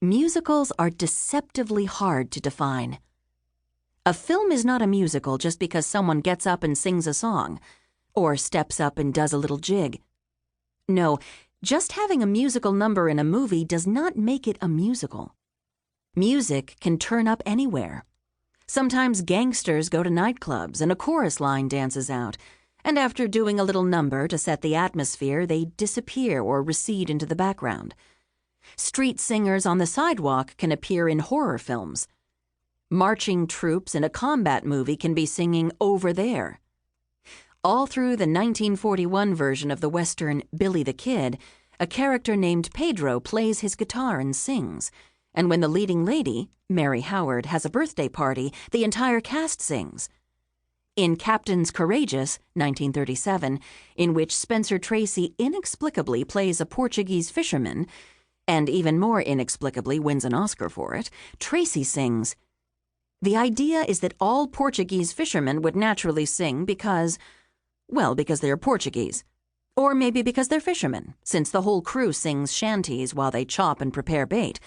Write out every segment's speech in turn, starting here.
Musicals are deceptively hard to define. A film is not a musical just because someone gets up and sings a song, or steps up and does a little jig. No, just having a musical number in a movie does not make it a musical. Music can turn up anywhere. Sometimes gangsters go to nightclubs and a chorus line dances out, and after doing a little number to set the atmosphere, they disappear or recede into the background. Street singers on the sidewalk can appear in horror films. Marching troops in a combat movie can be singing "Over There." All through the 1941 version of the Western Billy the Kid, a character named Pedro plays his guitar and sings. And when the leading lady, Mary Howard, has a birthday party, the entire cast sings. In Captain's Courageous, 1937, in which Spencer Tracy inexplicably plays a Portuguese fisherman, and even more inexplicably wins an Oscar for it, Tracy sings. The idea is that all Portuguese fishermen would naturally sing because they're Portuguese. Or maybe because they're fishermen, since the whole crew sings shanties while they chop and prepare bait.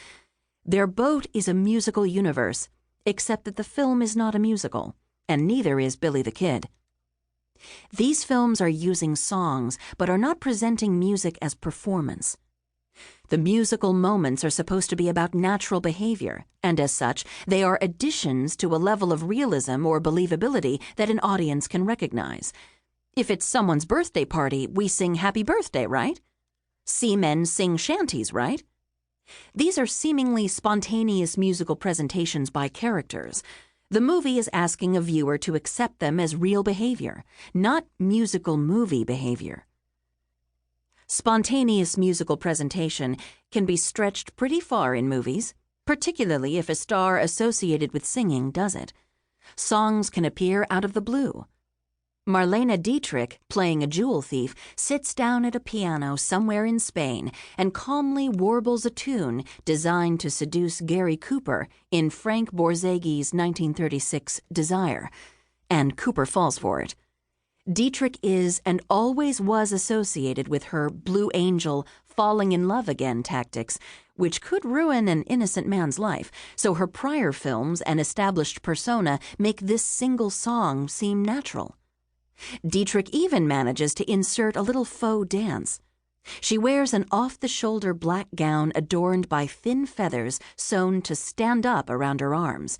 Their boat is a musical universe, except that the film is not a musical, and neither is Billy the Kid. These films are using songs, but are not presenting music as performance. The musical moments are supposed to be about natural behavior, and as such, they are additions to a level of realism or believability that an audience can recognize. If it's someone's birthday party, we sing happy birthday, right? Seamen sing shanties, right? These are seemingly spontaneous musical presentations by characters. The movie is asking a viewer to accept them as real behavior, not musical movie behavior. Spontaneous musical presentation can be stretched pretty far in movies, particularly if a star associated with singing does it. Songs can appear out of the blue. Marlene Dietrich, playing a jewel thief, sits down at a piano somewhere in Spain and calmly warbles a tune designed to seduce Gary Cooper in Frank Borzegui's 1936 Desire, and Cooper falls for it. Dietrich is and always was associated with her Blue Angel falling in love again tactics, which could ruin an innocent man's life, so her prior films and established persona make this single song seem natural. Dietrich even manages to insert a little faux dance. She wears an off-the-shoulder black gown adorned by thin feathers sewn to stand up around her arms.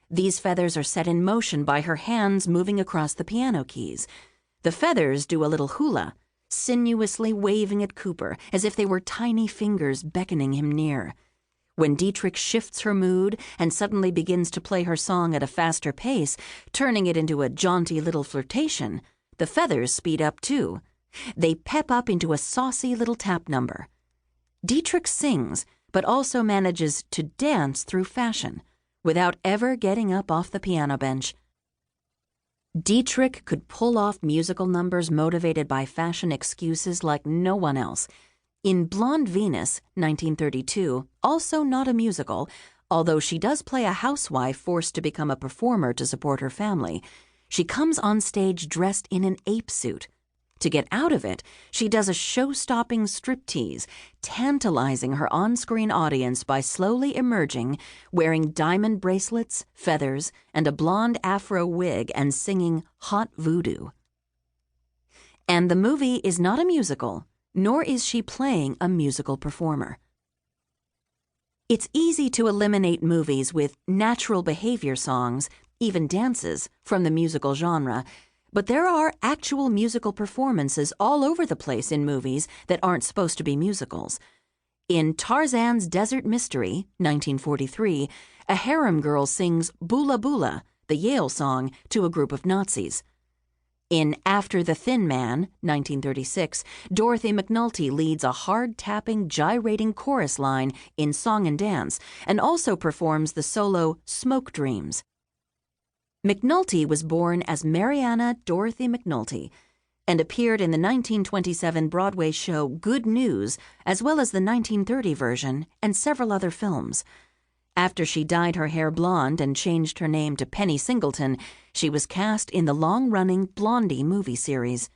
These feathers are set in motion by her hands moving across the piano keys. The feathers do a little hula, sinuously waving at Cooper as if they were tiny fingers beckoning him near. When Dietrich shifts her mood and suddenly begins to play her song at a faster pace, turning it into a jaunty little flirtation, the feathers speed up too. They pep up into a saucy little tap number. Dietrich sings, but also manages to dance through fashion, without ever getting up off the piano bench. Dietrich could pull off musical numbers motivated by fashion excuses like no one else. In Blonde Venus, 1932, also not a musical, although she does play a housewife forced to become a performer to support her family, she comes on stage dressed in an ape suit. To get out of it, she does a show-stopping striptease, tantalizing her on-screen audience by slowly emerging, wearing diamond bracelets, feathers, and a blonde afro wig and singing Hot Voodoo. And the movie is not a musical, nor is she playing a musical performer. It's easy to eliminate movies with natural behavior songs, even dances, from the musical genre, but there are actual musical performances all over the place in movies that aren't supposed to be musicals. In Tarzan's Desert Mystery, 1943, a harem girl sings Bula Bula, the Yale song, to a group of Nazis. In After the Thin Man, 1936, Dorothy McNulty leads a hard-tapping, gyrating chorus line in Song and Dance, and also performs the solo Smoke Dreams. McNulty was born as Mariana Dorothy McNulty and appeared in the 1927 Broadway show Good News, as well as the 1930 version and several other films. After she dyed her hair blonde and changed her name to Penny Singleton, she was cast in the long-running Blondie movie series.